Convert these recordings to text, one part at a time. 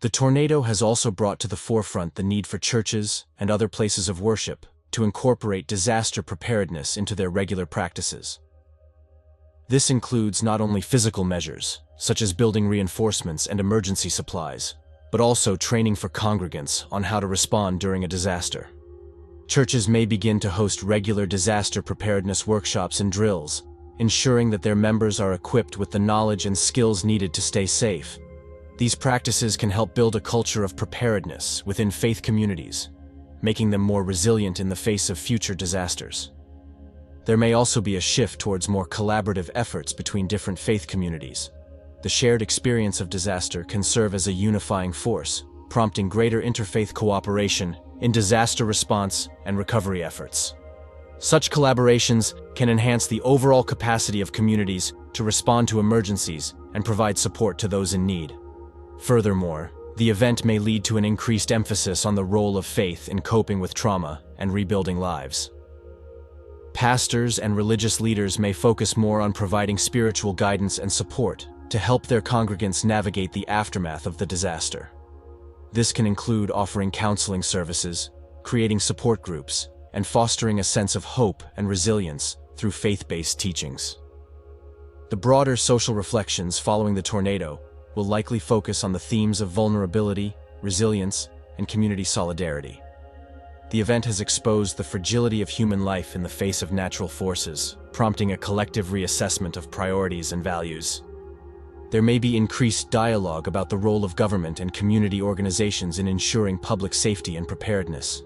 The tornado has also brought to the forefront the need for churches and other places of worship to incorporate disaster preparedness into their regular practices. This includes not only physical measures, such as building reinforcements and emergency supplies, but also training for congregants on how to respond during a disaster. Churches may begin to host regular disaster preparedness workshops and drills, ensuring that their members are equipped with the knowledge and skills needed to stay safe. These practices can help build a culture of preparedness within faith communities, making them more resilient in the face of future disasters. There may also be a shift towards more collaborative efforts between different faith communities. The shared experience of disaster can serve as a unifying force, prompting greater interfaith cooperation in disaster response and recovery efforts. Such collaborations can enhance the overall capacity of communities to respond to emergencies and provide support to those in need. Furthermore, the event may lead to an increased emphasis on the role of faith in coping with trauma and rebuilding lives. Pastors and religious leaders may focus more on providing spiritual guidance and support to help their congregants navigate the aftermath of the disaster. This can include offering counseling services, creating support groups, and fostering a sense of hope and resilience through faith-based teachings. The broader social reflections following the tornado will likely focus on the themes of vulnerability, resilience, and community solidarity. The event has exposed the fragility of human life in the face of natural forces, prompting a collective reassessment of priorities and values. There may be increased dialogue about the role of government and community organizations in ensuring public safety and preparedness.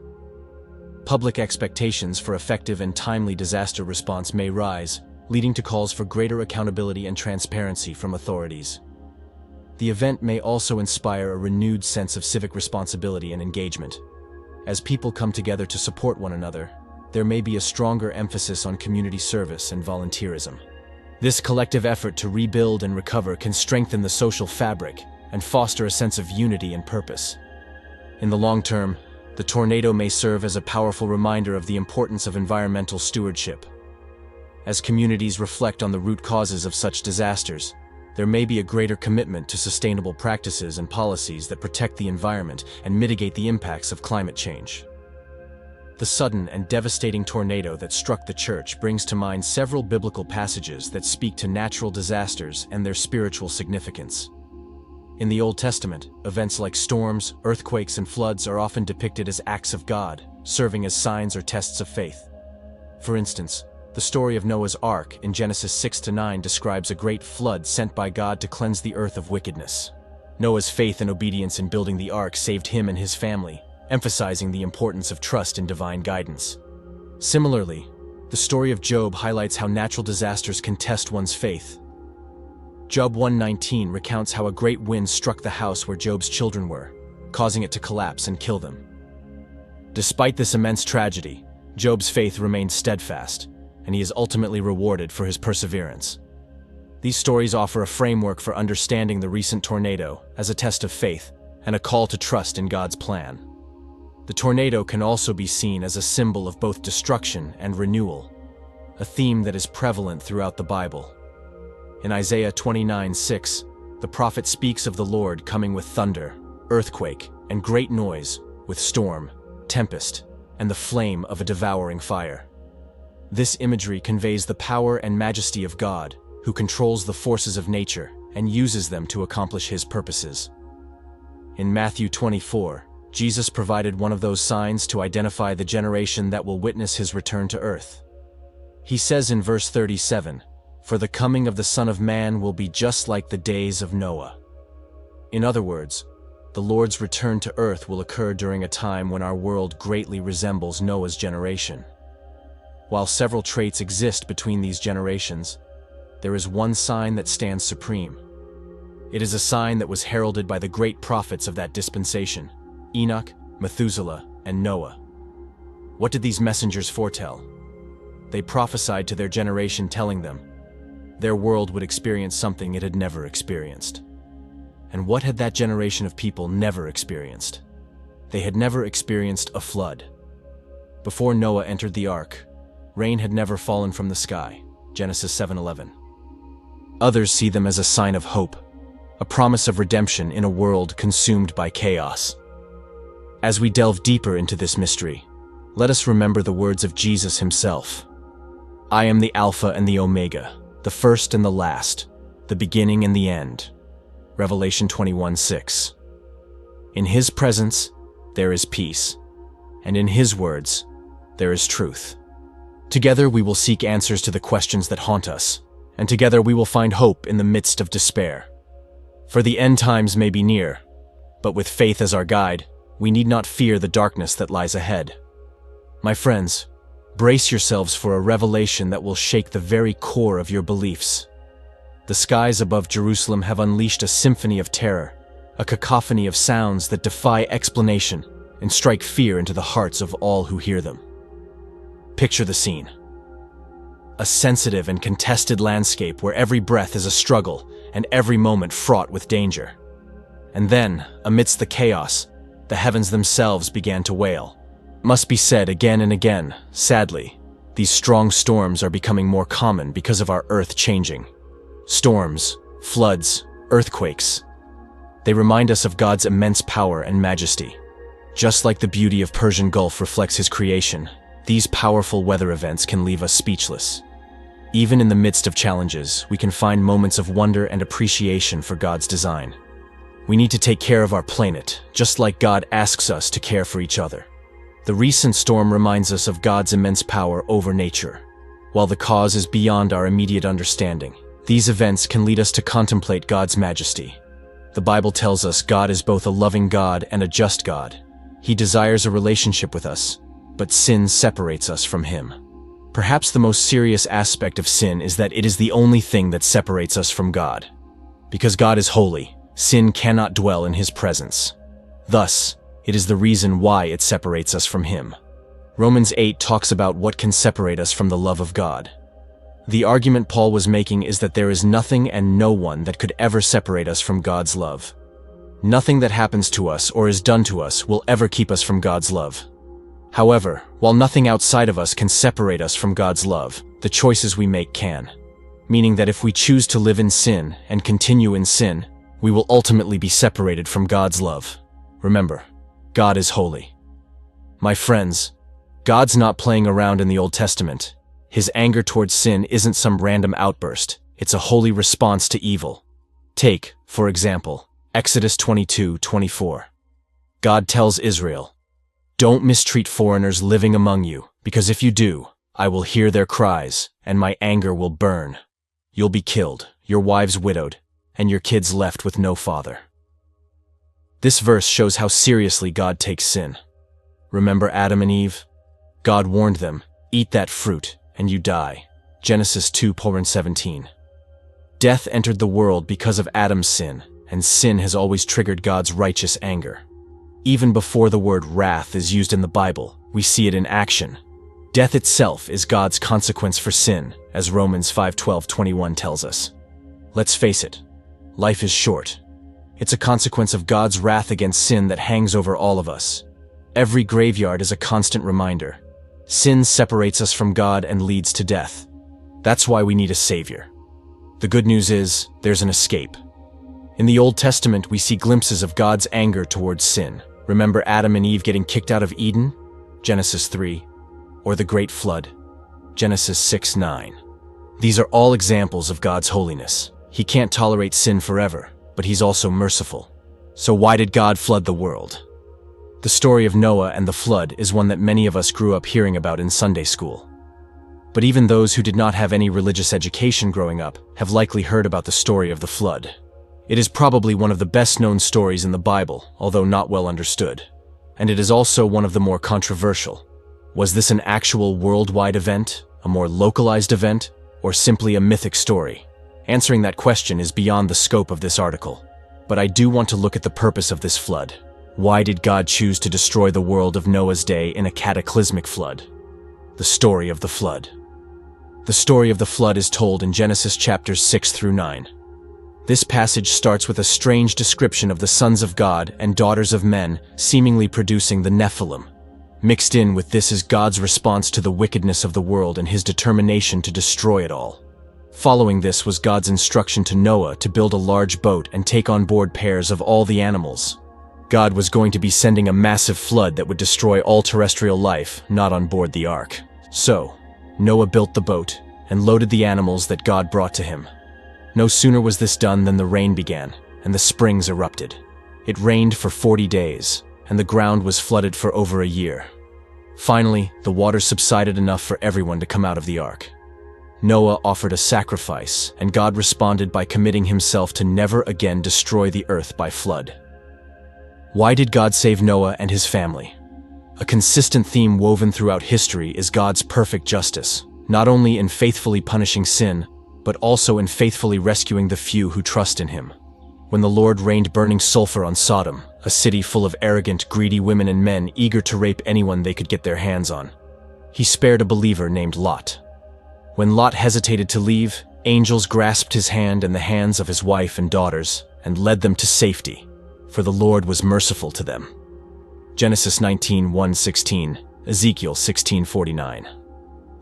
Public expectations for effective and timely disaster response may rise, leading to calls for greater accountability and transparency from authorities. The event may also inspire a renewed sense of civic responsibility and engagement. As people come together to support one another, there may be a stronger emphasis on community service and volunteerism. This collective effort to rebuild and recover can strengthen the social fabric and foster a sense of unity and purpose. In the long term, the tornado may serve as a powerful reminder of the importance of environmental stewardship. As communities reflect on the root causes of such disasters, there may be a greater commitment to sustainable practices and policies that protect the environment and mitigate the impacts of climate change. The sudden and devastating tornado that struck the church brings to mind several biblical passages that speak to natural disasters and their spiritual significance. In the Old Testament, events like storms, earthquakes, and floods are often depicted as acts of God, serving as signs or tests of faith. For instance, the story of Noah's Ark in Genesis 6-9 describes a great flood sent by God to cleanse the earth of wickedness. Noah's faith and obedience in building the ark saved him and his family, emphasizing the importance of trust in divine guidance. Similarly, the story of Job highlights how natural disasters can test one's faith. Job 1:19 recounts how a great wind struck the house where Job's children were, causing it to collapse and kill them. Despite this immense tragedy, Job's faith remained steadfast, and he is ultimately rewarded for his perseverance. These stories offer a framework for understanding the recent tornado as a test of faith and a call to trust in God's plan. The tornado can also be seen as a symbol of both destruction and renewal, a theme that is prevalent throughout the Bible. In Isaiah 29:6, the prophet speaks of the Lord coming with thunder, earthquake, and great noise, with storm, tempest, and the flame of a devouring fire. This imagery conveys the power and majesty of God, who controls the forces of nature and uses them to accomplish his purposes. In Matthew 24, Jesus provided one of those signs to identify the generation that will witness his return to earth. He says in verse 37, "For the coming of the Son of Man will be just like the days of Noah." In other words, the Lord's return to earth will occur during a time when our world greatly resembles Noah's generation. While several traits exist between these generations, there is one sign that stands supreme. It is a sign that was heralded by the great prophets of that dispensation: Enoch, Methuselah, and Noah. What did these messengers foretell? They prophesied to their generation, telling them their world would experience something it had never experienced. And what had that generation of people never experienced? They had never experienced a flood. Before Noah entered the ark, rain had never fallen from the sky, Genesis 7:11. Others see them as a sign of hope, a promise of redemption in a world consumed by chaos. As we delve deeper into this mystery, let us remember the words of Jesus himself. I am the Alpha and the Omega, the first and the last, the beginning and the end. Revelation 21:6. In his presence, there is peace, and in his words, there is truth. Together we will seek answers to the questions that haunt us, and together we will find hope in the midst of despair. For the end times may be near, but with faith as our guide, we need not fear the darkness that lies ahead. My friends, brace yourselves for a revelation that will shake the very core of your beliefs. The skies above Jerusalem have unleashed a symphony of terror, a cacophony of sounds that defy explanation and strike fear into the hearts of all who hear them. Picture the scene. A sensitive and contested landscape where every breath is a struggle and every moment fraught with danger. And then, amidst the chaos, the heavens themselves began to wail. Must be said again and again, sadly, these strong storms are becoming more common because of our earth changing. Storms, floods, earthquakes. They remind us of God's immense power and majesty. Just like the beauty of Persian Gulf reflects his creation, these powerful weather events can leave us speechless. Even in the midst of challenges, we can find moments of wonder and appreciation for God's design. We need to take care of our planet, just like God asks us to care for each other. The recent storm reminds us of God's immense power over nature. While the cause is beyond our immediate understanding, these events can lead us to contemplate God's majesty. The Bible tells us God is both a loving God and a just God. He desires a relationship with us, but sin separates us from him. Perhaps the most serious aspect of sin is that it is the only thing that separates us from God. Because God is holy, sin cannot dwell in his presence. Thus, it is the reason why it separates us from him. Romans 8 talks about what can separate us from the love of God. The argument Paul was making is that there is nothing and no one that could ever separate us from God's love. Nothing that happens to us or is done to us will ever keep us from God's love. However, while nothing outside of us can separate us from God's love, the choices we make can. Meaning that if we choose to live in sin and continue in sin, we will ultimately be separated from God's love. Remember, God is holy. My friends, God's not playing around in the Old Testament. His anger towards sin isn't some random outburst. It's a holy response to evil. Take, for example, Exodus 22:24. God tells Israel, "Don't mistreat foreigners living among you, because if you do, I will hear their cries, and my anger will burn. You'll be killed, your wives widowed, and your kids left with no father." This verse shows how seriously God takes sin. Remember Adam and Eve? God warned them, "Eat that fruit, and you die." Genesis 2:17. Death entered the world because of Adam's sin, and sin has always triggered God's righteous anger. Even before the word wrath is used in the Bible, we see it in action. Death itself is God's consequence for sin, as Romans 5:12-21 tells us. Let's face it, life is short. It's a consequence of God's wrath against sin that hangs over all of us. Every graveyard is a constant reminder. Sin separates us from God and leads to death. That's why we need a Savior. The good news is, there's an escape. In the Old Testament, we see glimpses of God's anger towards sin. Remember Adam and Eve getting kicked out of Eden? Genesis 3. Or the Great Flood? Genesis 6:9. These are all examples of God's holiness. He can't tolerate sin forever, but he's also merciful. So why did God flood the world? The story of Noah and the flood is one that many of us grew up hearing about in Sunday school. But even those who did not have any religious education growing up have likely heard about the story of the flood. It is probably one of the best-known stories in the Bible, although not well understood. And it is also one of the more controversial. Was this an actual worldwide event, a more localized event, or simply a mythic story? Answering that question is beyond the scope of this article. But I do want to look at the purpose of this flood. Why did God choose to destroy the world of Noah's day in a cataclysmic flood? The story of the flood. The story of the flood is told in Genesis chapters 6-9. This passage starts with a strange description of the sons of God and daughters of men seemingly producing the Nephilim. Mixed in with this is God's response to the wickedness of the world and his determination to destroy it all. Following this was God's instruction to Noah to build a large boat and take on board pairs of all the animals. God was going to be sending a massive flood that would destroy all terrestrial life not on board the ark. So, Noah built the boat and loaded the animals that God brought to him. No sooner was this done than the rain began, and the springs erupted. It rained for 40 days, and the ground was flooded for over a year. Finally, the water subsided enough for everyone to come out of the ark. Noah offered a sacrifice, and God responded by committing himself to never again destroy the earth by flood. Why did God save Noah and his family? A consistent theme woven throughout history is God's perfect justice, not only in faithfully punishing sin, but also in faithfully rescuing the few who trust in him. When the Lord rained burning sulfur on Sodom, a city full of arrogant, greedy women and men eager to rape anyone they could get their hands on, he spared a believer named Lot. When Lot hesitated to leave, angels grasped his hand and the hands of his wife and daughters and led them to safety, for the Lord was merciful to them. Genesis 19:1-16, Ezekiel 16:49.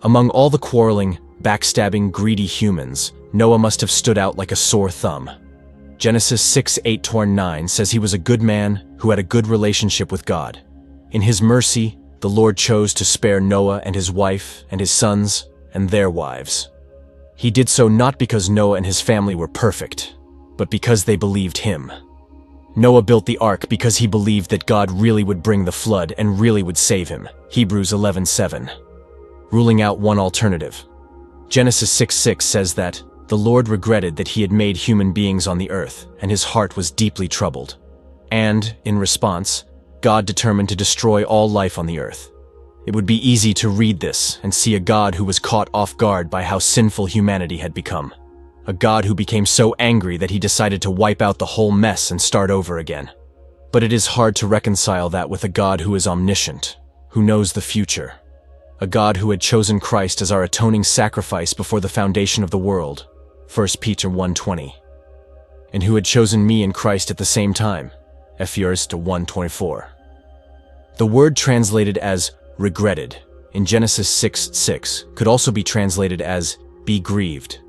Among all the quarreling, backstabbing, greedy humans, Noah must have stood out like a sore thumb. Genesis 6:8-9 says he was a good man who had a good relationship with God. In his mercy, the Lord chose to spare Noah and his wife and his sons and their wives. He did so not because Noah and his family were perfect, but because they believed him. Noah built the ark because he believed that God really would bring the flood and really would save him. Hebrews 11:7. Ruling out one alternative. Genesis 6:6 says that the Lord regretted that he had made human beings on the earth, and his heart was deeply troubled. And, in response, God determined to destroy all life on the earth. It would be easy to read this and see a God who was caught off guard by how sinful humanity had become. A God who became so angry that he decided to wipe out the whole mess and start over again. But it is hard to reconcile that with a God who is omniscient, who knows the future. A God who had chosen Christ as our atoning sacrifice before the foundation of the world, 1 Peter 1:20, and who had chosen me in Christ at the same time, Ephesians 1:24. The word translated as regretted in Genesis 6:6 could also be translated as be grieved,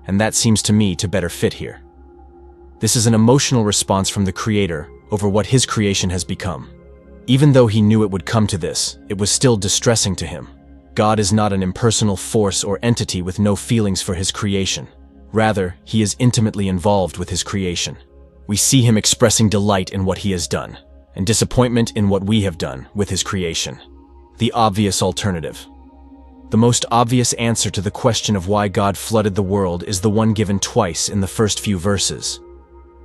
and that seems to me to better fit here. This is an emotional response from the Creator over what his creation has become. Even though he knew it would come to this, it was still distressing to him. God is not an impersonal force or entity with no feelings for his creation. Rather, he is intimately involved with his creation. We see him expressing delight in what he has done, and disappointment in what we have done with his creation. The obvious alternative. The most obvious answer to the question of why God flooded the world is the one given twice in the first few verses.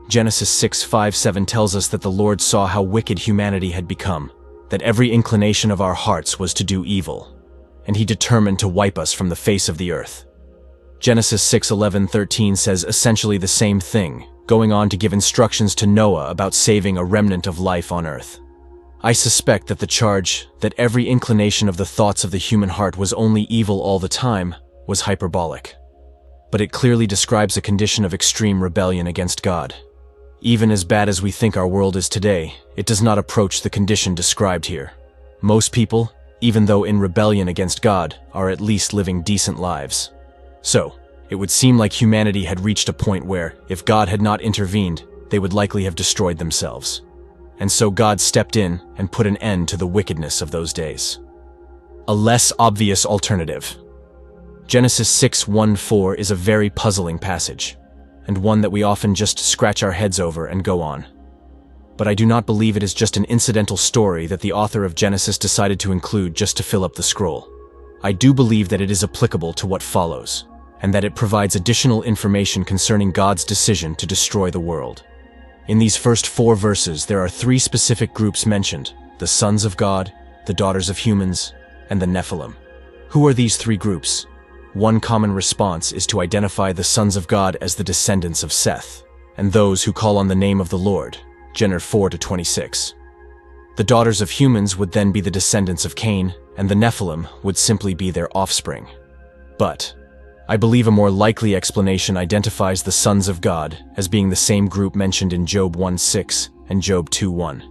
Genesis 6:5-7 tells us that the Lord saw how wicked humanity had become, that every inclination of our hearts was to do evil, and he determined to wipe us from the face of the earth. Genesis 6:11-13 says essentially the same thing, going on to give instructions to Noah about saving a remnant of life on earth. I suspect that the charge that every inclination of the thoughts of the human heart was only evil all the time was hyperbolic. But it clearly describes a condition of extreme rebellion against God. Even as bad as we think our world is today, it does not approach the condition described here. Most people, even though in rebellion against God, are at least living decent lives. So, it would seem like humanity had reached a point where, if God had not intervened, they would likely have destroyed themselves. And so God stepped in and put an end to the wickedness of those days. A less obvious alternative. Genesis 6:1-4 is a very puzzling passage, and one that we often just scratch our heads over and go on. But I do not believe it is just an incidental story that the author of Genesis decided to include just to fill up the scroll. I do believe that it is applicable to what follows, and that it provides additional information concerning God's decision to destroy the world. In these first 4 verses, there are 3 specific groups mentioned: the sons of God, the daughters of humans, and the Nephilim. Who are these 3 groups? One common response is to identify the sons of God as the descendants of Seth, and those who call on the name of the Lord, Genesis 4-26. The daughters of humans would then be the descendants of Cain, and the Nephilim would simply be their offspring. But I believe a more likely explanation identifies the sons of God as being the same group mentioned in Job 1:6 and Job 2:1.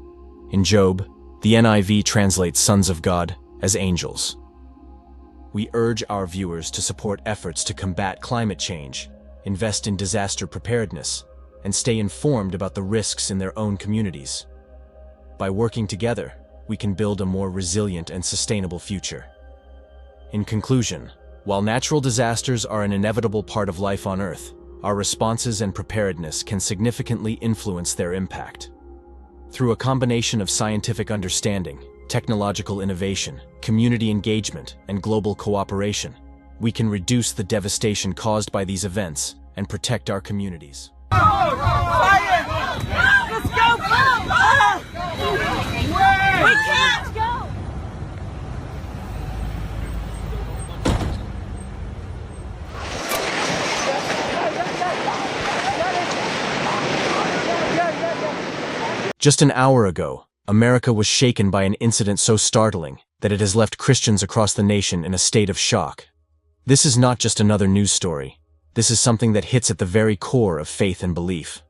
In Job, the NIV translates sons of God as angels. we urge our viewers to support efforts to combat climate change, invest in disaster preparedness, and stay informed about the risks in their own communities. By working together, we can build a more resilient and sustainable future. In conclusion, while natural disasters are an inevitable part of life on Earth, our responses and preparedness can significantly influence their impact. Through a combination of scientific understanding, technological innovation, community engagement, and global cooperation, we can reduce the devastation caused by these events and protect our communities. Let's go! We can't go! Just an hour ago, America was shaken by an incident so startling that it has left Christians across the nation in a state of shock. This is not just another news story. This is something that hits at the very core of faith and belief.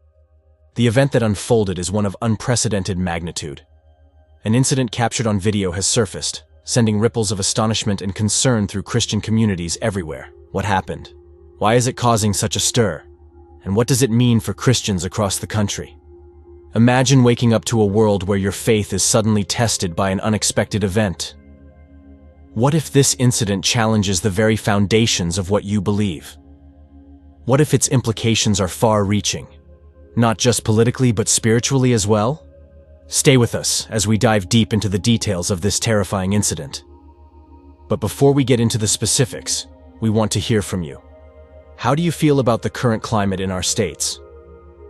The event that unfolded is one of unprecedented magnitude. An incident captured on video has surfaced, sending ripples of astonishment and concern through Christian communities everywhere. What happened? Why is it causing such a stir? And what does it mean for Christians across the country? Imagine waking up to a world where your faith is suddenly tested by an unexpected event. What if this incident challenges the very foundations of what you believe? What if its implications are far-reaching, not just politically but spiritually as well? Stay with us as we dive deep into the details of this terrifying incident. But before we get into the specifics, we want to hear from you. How do you feel about the current climate in our states?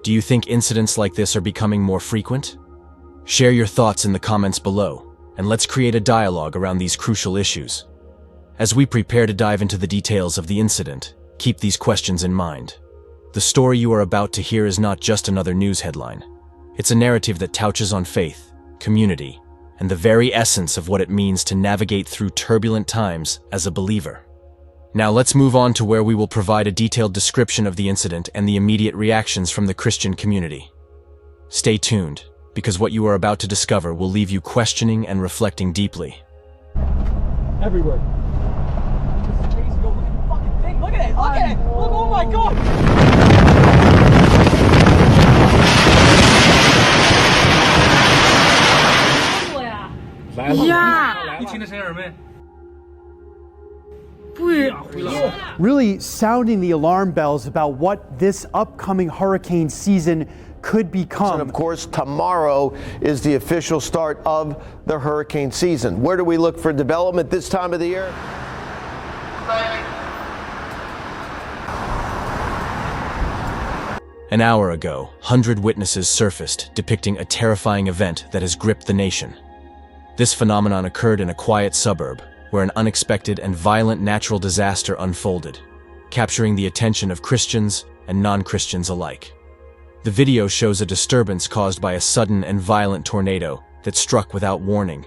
Do you think incidents like this are becoming more frequent? Share your thoughts in the comments below, and let's create a dialogue around these crucial issues. As we prepare to dive into the details of the incident, keep these questions in mind. The story you are about to hear is not just another news headline. It's a narrative that touches on faith, community, and the very essence of what it means to navigate through turbulent times as a believer. Now let's move on to where we will provide a detailed description of the incident and the immediate reactions from the Christian community. Stay tuned, because what you are about to discover will leave you questioning and reflecting deeply. Everywhere. This is crazy. Yo, look at the fucking thing. Look at it. Look at it. Look, oh my god. Yeah. Really sounding the alarm bells about what this upcoming hurricane season could become. And of course, tomorrow is the official start of the hurricane season. Where do we look for development this time of the year? An hour ago, 100 witnesses surfaced depicting a terrifying event that has gripped the nation. This phenomenon occurred in a quiet suburb, where an unexpected and violent natural disaster unfolded, capturing the attention of Christians and non-Christians alike. The video shows a disturbance caused by a sudden and violent tornado that struck without warning,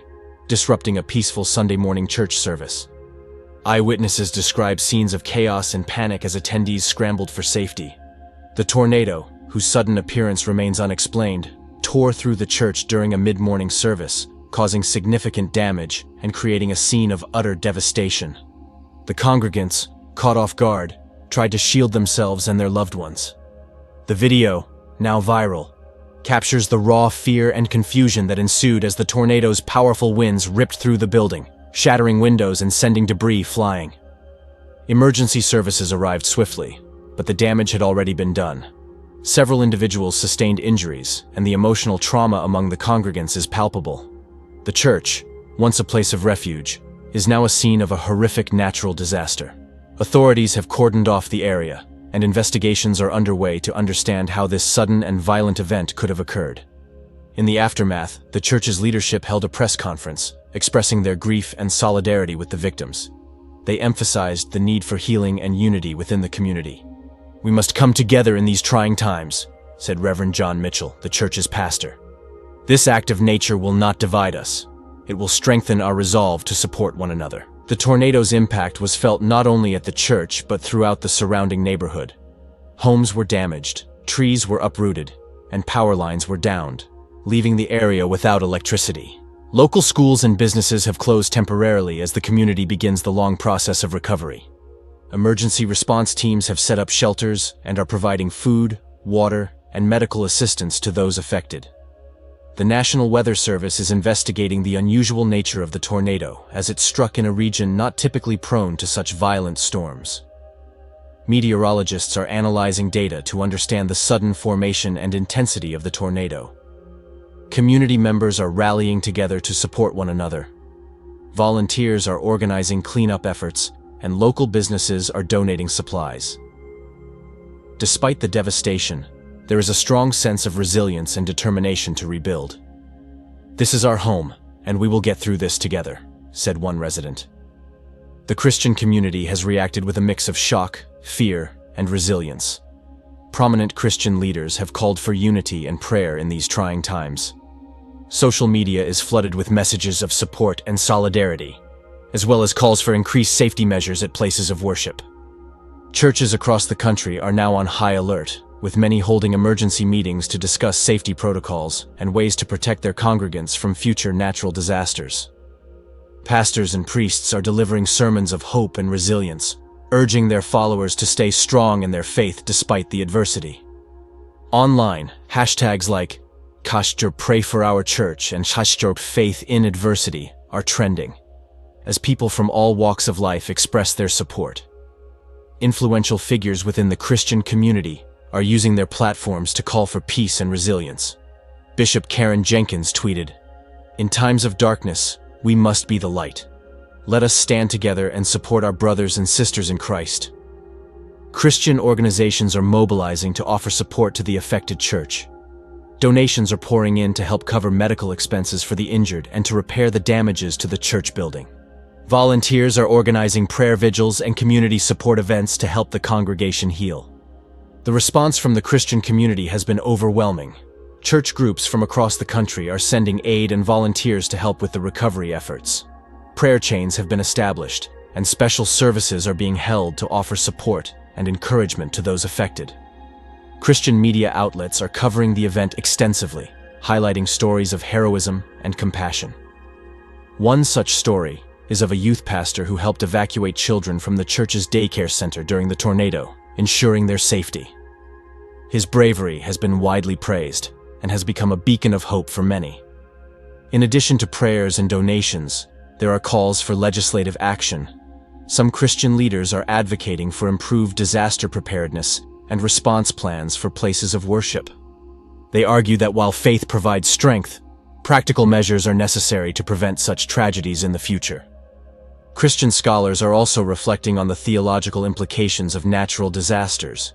disrupting a peaceful Sunday morning church service. Eyewitnesses describe scenes of chaos and panic as attendees scrambled for safety. The tornado, whose sudden appearance remains unexplained, tore through the church during a mid-morning service, causing significant damage and creating a scene of utter devastation. The congregants, caught off guard, tried to shield themselves and their loved ones. The video, now viral, captures the raw fear and confusion that ensued as the tornado's powerful winds ripped through the building, shattering windows and sending debris flying. Emergency services arrived swiftly, but the damage had already been done. Several individuals sustained injuries, and the emotional trauma among the congregants is palpable. The church, once a place of refuge, is now a scene of a horrific natural disaster. Authorities have cordoned off the area, and investigations are underway to understand how this sudden and violent event could have occurred. In the aftermath, the church's leadership held a press conference, expressing their grief and solidarity with the victims. They emphasized the need for healing and unity within the community. "We must come together in these trying times," said Reverend John Mitchell, the church's pastor. "This act of nature will not divide us. It will strengthen our resolve to support one another." The tornado's impact was felt not only at the church but throughout the surrounding neighborhood. Homes were damaged, trees were uprooted, and power lines were downed, leaving the area without electricity. Local schools and businesses have closed temporarily as the community begins the long process of recovery. Emergency response teams have set up shelters and are providing food, water, and medical assistance to those affected. The National Weather Service is investigating the unusual nature of the tornado as it struck in a region not typically prone to such violent storms. Meteorologists are analyzing data to understand the sudden formation and intensity of the tornado. Community members are rallying together to support one another. Volunteers are organizing cleanup efforts, and local businesses are donating supplies. Despite the devastation, there is a strong sense of resilience and determination to rebuild. "This is our home, and we will get through this together," said one resident. The Christian community has reacted with a mix of shock, fear, and resilience. Prominent Christian leaders have called for unity and prayer in these trying times. Social media is flooded with messages of support and solidarity, as well as calls for increased safety measures at places of worship. Churches across the country are now on high alert, with many holding emergency meetings to discuss safety protocols and ways to protect their congregants from future natural disasters. Pastors and priests are delivering sermons of hope and resilience, urging their followers to stay strong in their faith despite the adversity. Online, hashtags like #pray for our church and #faith in adversity are trending, as people from all walks of life express their support. Influential figures within the Christian community are using their platforms to call for peace and resilience. Bishop Karen Jenkins tweeted, "In times of darkness, we must be the light. Let us stand together and support our brothers and sisters in Christ." Christian organizations are mobilizing to offer support to the affected church. Donations are pouring in to help cover medical expenses for the injured and to repair the damages to the church building. Volunteers are organizing prayer vigils and community support events to help the congregation heal. The response from the Christian community has been overwhelming. Church groups from across the country are sending aid and volunteers to help with the recovery efforts. Prayer chains have been established, and special services are being held to offer support and encouragement to those affected. Christian media outlets are covering the event extensively, highlighting stories of heroism and compassion. One such story is of a youth pastor who helped evacuate children from the church's daycare center during the tornado, ensuring their safety. His bravery has been widely praised and has become a beacon of hope for many. In addition to prayers and donations, there are calls for legislative action. Some Christian leaders are advocating for improved disaster preparedness and response plans for places of worship. They argue that while faith provides strength, practical measures are necessary to prevent such tragedies in the future. Christian scholars are also reflecting on the theological implications of natural disasters.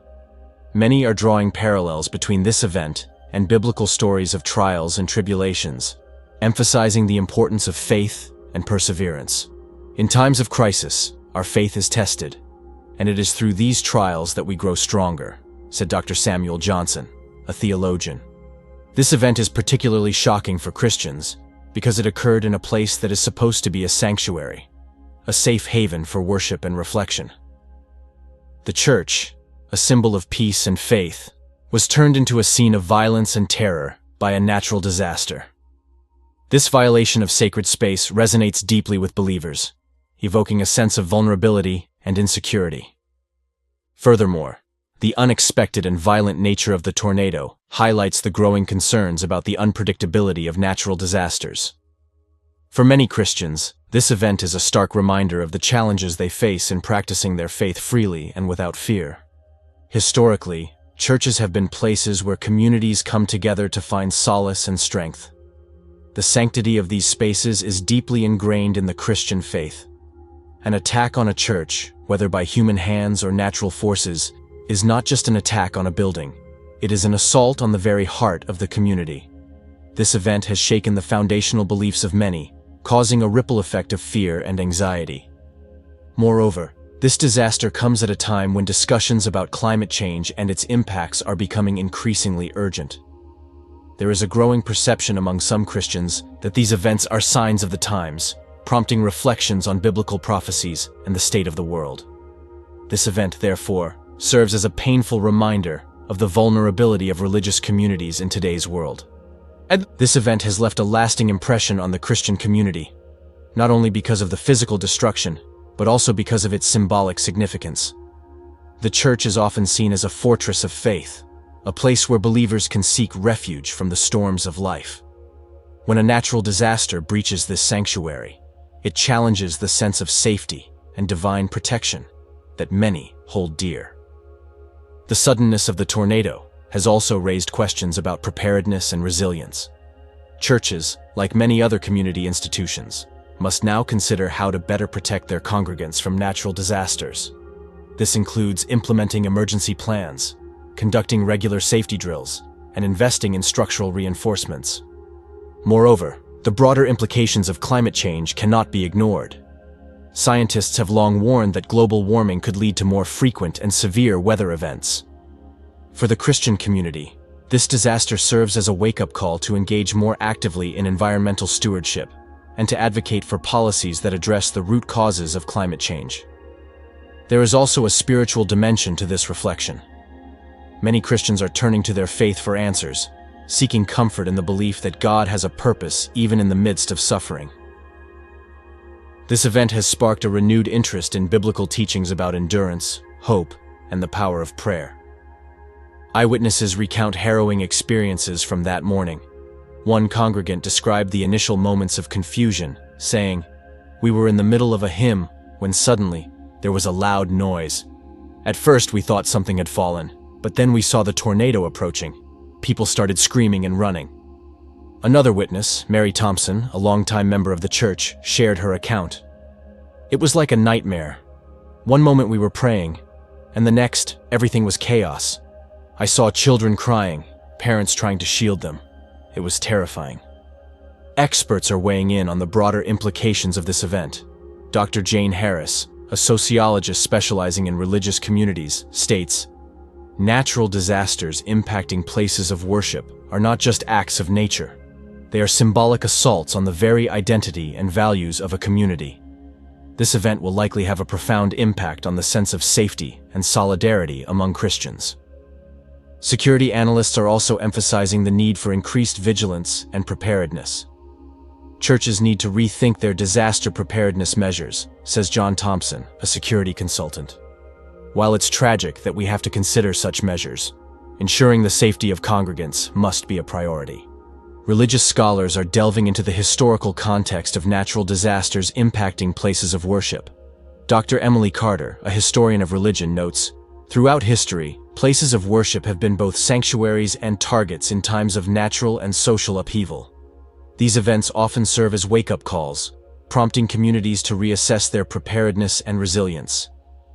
Many are drawing parallels between this event and biblical stories of trials and tribulations, emphasizing the importance of faith and perseverance. In times of crisis, our faith is tested, and it is through these trials that we grow stronger, said Dr. Samuel Johnson, a theologian. This event is particularly shocking for Christians because it occurred in a place that is supposed to be a sanctuary, a safe haven for worship and reflection. The church, a symbol of peace and faith, was turned into a scene of violence and terror by a natural disaster. This violation of sacred space resonates deeply with believers, evoking a sense of vulnerability and insecurity. Furthermore, the unexpected and violent nature of the tornado highlights the growing concerns about the unpredictability of natural disasters. For many Christians, this event is a stark reminder of the challenges they face in practicing their faith freely and without fear. Historically, churches have been places where communities come together to find solace and strength. The sanctity of these spaces is deeply ingrained in the Christian faith. An attack on a church, whether by human hands or natural forces, is not just an attack on a building. It is an assault on the very heart of the community. This event has shaken the foundational beliefs of many, causing a ripple effect of fear and anxiety. Moreover, this disaster comes at a time when discussions about climate change and its impacts are becoming increasingly urgent. There is a growing perception among some Christians that these events are signs of the times, prompting reflections on biblical prophecies and the state of the world. This event, therefore, serves as a painful reminder of the vulnerability of religious communities in today's world. This event has left a lasting impression on the Christian community, not only because of the physical destruction, but also because of its symbolic significance. The church is often seen as a fortress of faith, a place where believers can seek refuge from the storms of life. When a natural disaster breaches this sanctuary, it challenges the sense of safety and divine protection that many hold dear. The suddenness of the tornado has also raised questions about preparedness and resilience. Churches, like many other community institutions, must now consider how to better protect their congregants from natural disasters. This includes implementing emergency plans, conducting regular safety drills, and investing in structural reinforcements. Moreover, the broader implications of climate change cannot be ignored. Scientists have long warned that global warming could lead to more frequent and severe weather events. For the Christian community, this disaster serves as a wake-up call to engage more actively in environmental stewardship and to advocate for policies that address the root causes of climate change. There is also a spiritual dimension to this reflection. Many Christians are turning to their faith for answers, seeking comfort in the belief that God has a purpose even in the midst of suffering. This event has sparked a renewed interest in biblical teachings about endurance, hope, and the power of prayer. Eyewitnesses recount harrowing experiences from that morning. One congregant described the initial moments of confusion, saying, "We were in the middle of a hymn when suddenly there was a loud noise. At first we thought something had fallen, but then we saw the tornado approaching. People started screaming and running." Another witness, Mary Thompson, a longtime member of the church, shared her account. "It was like a nightmare. One moment we were praying, and the next, everything was chaos. I saw children crying, parents trying to shield them. It was terrifying." Experts are weighing in on the broader implications of this event. Dr. Jane Harris, a sociologist specializing in religious communities, states, "Natural disasters impacting places of worship are not just acts of nature. They are symbolic assaults on the very identity and values of a community. This event will likely have a profound impact on the sense of safety and solidarity among Christians." Security analysts are also emphasizing the need for increased vigilance and preparedness. Churches need to rethink their disaster preparedness measures, says John Thompson, a security consultant. While it's tragic that we have to consider such measures, ensuring the safety of congregants must be a priority. Religious scholars are delving into the historical context of natural disasters impacting places of worship. Dr. Emily Carter, a historian of religion, notes, "Throughout history, places of worship have been both sanctuaries and targets in times of natural and social upheaval. These events often serve as wake-up calls, prompting communities to reassess their preparedness and resilience.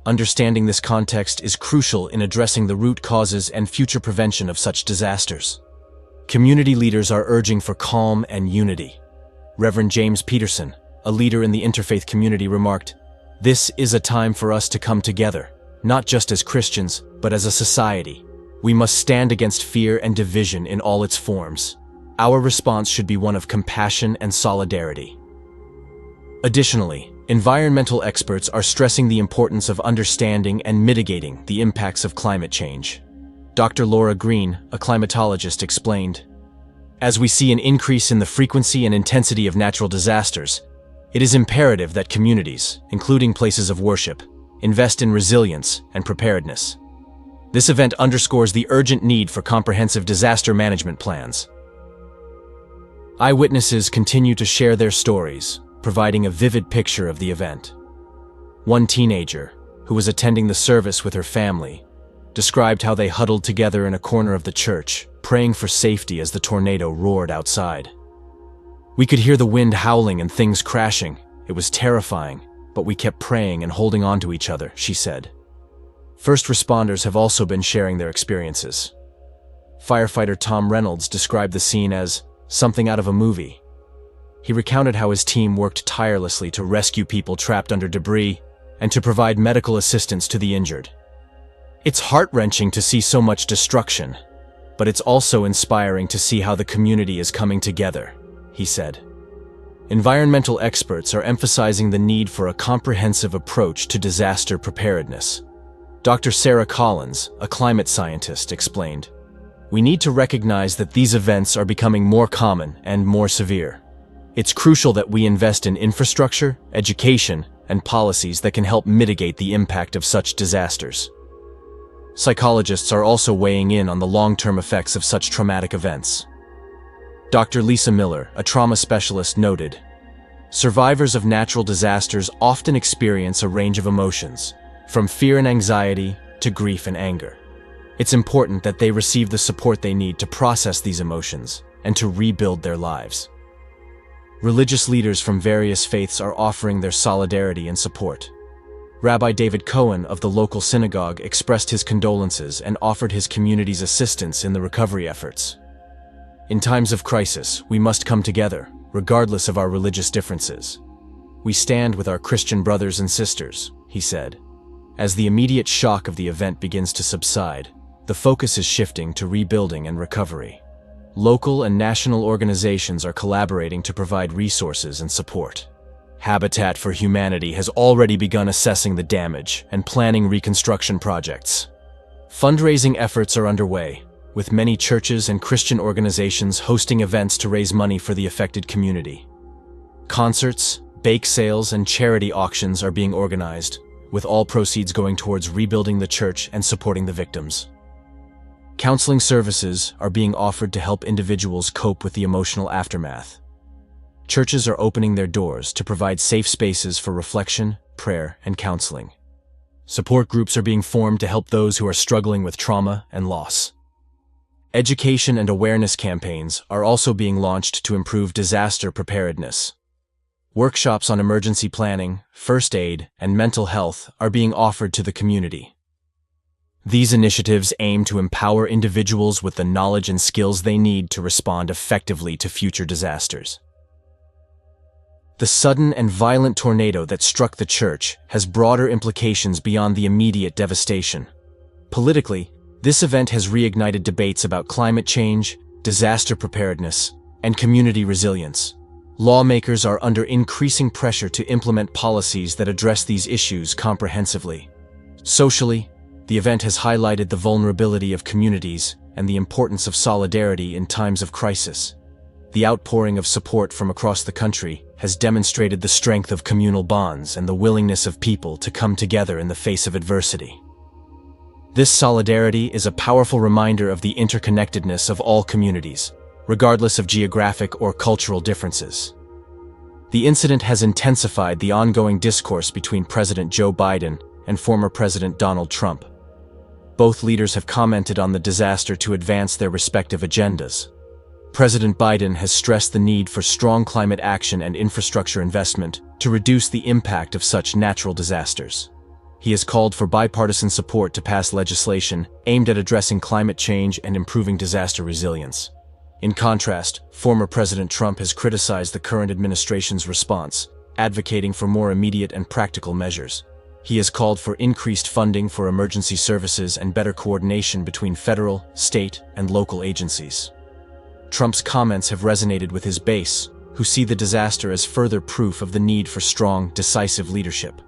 Understanding this context is crucial in addressing the root causes and future prevention of such disasters." Community leaders are urging for calm and unity. Reverend James Peterson, a leader in the interfaith community, remarked, "This is a time for us to come together, not just as Christians, but as a society. We must stand against fear and division in all its forms. Our response should be one of compassion and solidarity." Additionally, environmental experts are stressing the importance of understanding and mitigating the impacts of climate change. Dr. Laura Green, a climatologist, explained, "As we see an increase in the frequency and intensity of natural disasters, it is imperative that communities, including places of worship, invest in resilience and preparedness. This event underscores the urgent need for comprehensive disaster management plans." Eyewitnesses continue to share their stories, providing a vivid picture of the event. One teenager, who was attending the service with her family, described how they huddled together in a corner of the church, praying for safety as the tornado roared outside. "We could hear the wind howling and things crashing. It was terrifying, but we kept praying and holding on to each other," she said. First responders have also been sharing their experiences. Firefighter Tom Reynolds described the scene as something out of a movie. He recounted how his team worked tirelessly to rescue people trapped under debris and to provide medical assistance to the injured. "It's heart-wrenching to see so much destruction, but it's also inspiring to see how the community is coming together," he said. Environmental experts are emphasizing the need for a comprehensive approach to disaster preparedness. Dr. Sarah Collins, a climate scientist, explained, we need to recognize that these events are becoming more common and more severe. It's crucial that we invest in infrastructure, education, and policies that can help mitigate the impact of such disasters. Psychologists are also weighing in on the long-term effects of such traumatic events. Dr. Lisa Miller, a trauma specialist, noted, "Survivors of natural disasters often experience a range of emotions, from fear and anxiety to grief and anger. It's important that they receive the support they need to process these emotions and to rebuild their lives." Religious leaders from various faiths are offering their solidarity and support. Rabbi David Cohen of the local synagogue expressed his condolences and offered his community's assistance in the recovery efforts. "In times of crisis, we must come together, regardless of our religious differences. We stand with our Christian brothers and sisters," he said. As the immediate shock of the event begins to subside, the focus is shifting to rebuilding and recovery. Local and national organizations are collaborating to provide resources and support. Habitat for Humanity has already begun assessing the damage and planning reconstruction projects. Fundraising efforts are underway, with many churches and Christian organizations hosting events to raise money for the affected community. Concerts, bake sales, and charity auctions are being organized, with all proceeds going towards rebuilding the church and supporting the victims. Counseling services are being offered to help individuals cope with the emotional aftermath. Churches are opening their doors to provide safe spaces for reflection, prayer, and counseling. Support groups are being formed to help those who are struggling with trauma and loss. Education and awareness campaigns are also being launched to improve disaster preparedness. Workshops on emergency planning, first aid, and mental health are being offered to the community. These initiatives aim to empower individuals with the knowledge and skills they need to respond effectively to future disasters. The sudden and violent tornado that struck the church has broader implications beyond the immediate devastation. Politically, this event has reignited debates about climate change, disaster preparedness, and community resilience. Lawmakers are under increasing pressure to implement policies that address these issues comprehensively. Socially, the event has highlighted the vulnerability of communities and the importance of solidarity in times of crisis. The outpouring of support from across the country has demonstrated the strength of communal bonds and the willingness of people to come together in the face of adversity. This solidarity is a powerful reminder of the interconnectedness of all communities, regardless of geographic or cultural differences. The incident has intensified the ongoing discourse between President Joe Biden and former President Donald Trump. Both leaders have commented on the disaster to advance their respective agendas. President Biden has stressed the need for strong climate action and infrastructure investment to reduce the impact of such natural disasters. He has called for bipartisan support to pass legislation aimed at addressing climate change and improving disaster resilience. In contrast, former President Trump has criticized the current administration's response, advocating for more immediate and practical measures. He has called for increased funding for emergency services and better coordination between federal, state, and local agencies. Trump's comments have resonated with his base, who see the disaster as further proof of the need for strong, decisive leadership.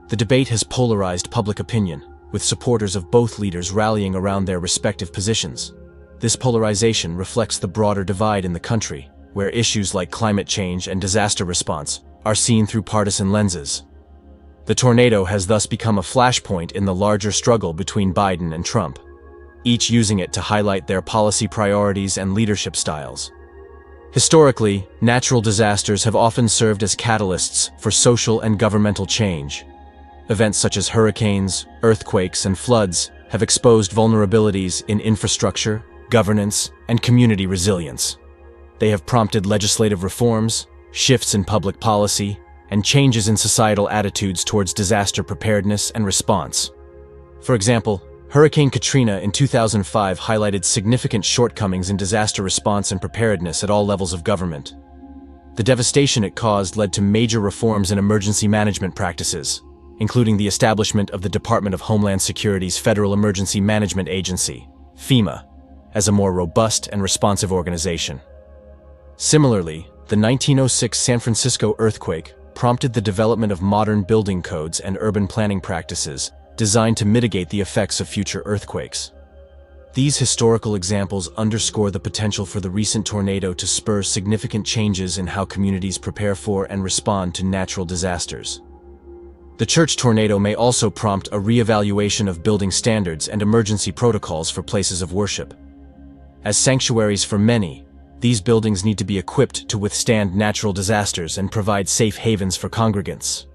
The debate has polarized public opinion, with supporters of both leaders rallying around their respective positions. This polarization reflects the broader divide in the country, where issues like climate change and disaster response are seen through partisan lenses. The tornado has thus become a flashpoint in the larger struggle between Biden and Trump, each using it to highlight their policy priorities and leadership styles. Historically, natural disasters have often served as catalysts for social and governmental change. Events such as hurricanes, earthquakes, and floods have exposed vulnerabilities in infrastructure, governance, and community resilience. They have prompted legislative reforms, shifts in public policy, and changes in societal attitudes towards disaster preparedness and response. For example, Hurricane Katrina in 2005 highlighted significant shortcomings in disaster response and preparedness at all levels of government. The devastation it caused led to major reforms in emergency management practices, including the establishment of the Department of Homeland Security's Federal Emergency Management Agency, FEMA, as a more robust and responsive organization. Similarly, the 1906 San Francisco earthquake prompted the development of modern building codes and urban planning practices designed to mitigate the effects of future earthquakes. These historical examples underscore the potential for the recent tornado to spur significant changes in how communities prepare for and respond to natural disasters. The church tornado may also prompt a reevaluation of building standards and emergency protocols for places of worship. As sanctuaries for many, these buildings need to be equipped to withstand natural disasters and provide safe havens for congregants.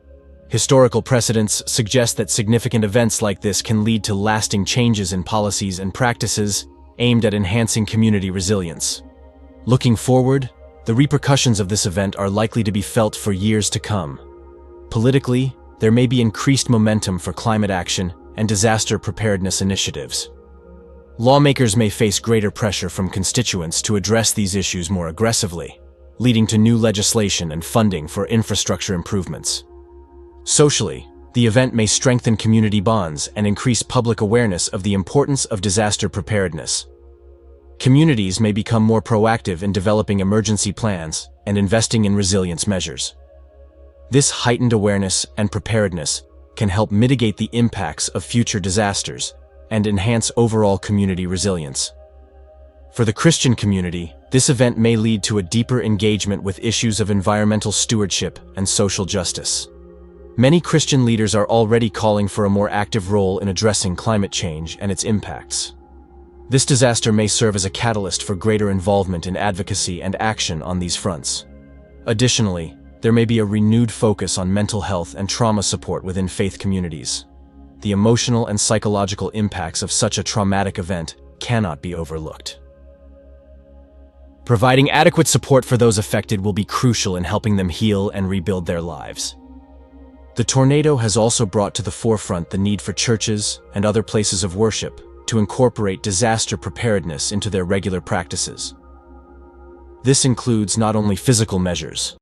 Historical precedents suggest that significant events like this can lead to lasting changes in policies and practices aimed at enhancing community resilience. Looking forward, the repercussions of this event are likely to be felt for years to come. Politically, there may be increased momentum for climate action and disaster preparedness initiatives. Lawmakers may face greater pressure from constituents to address these issues more aggressively, leading to new legislation and funding for infrastructure improvements. Socially, the event may strengthen community bonds and increase public awareness of the importance of disaster preparedness. Communities may become more proactive in developing emergency plans and investing in resilience measures. This heightened awareness and preparedness can help mitigate the impacts of future disasters and enhance overall community resilience. For the Christian community, this event may lead to a deeper engagement with issues of environmental stewardship and social justice. Many Christian leaders are already calling for a more active role in addressing climate change and its impacts. This disaster may serve as a catalyst for greater involvement in advocacy and action on these fronts. Additionally, there may be a renewed focus on mental health and trauma support within faith communities. The emotional and psychological impacts of such a traumatic event cannot be overlooked. Providing adequate support for those affected will be crucial in helping them heal and rebuild their lives. The tornado has also brought to the forefront the need for churches and other places of worship to incorporate disaster preparedness into their regular practices. This includes not only physical measures,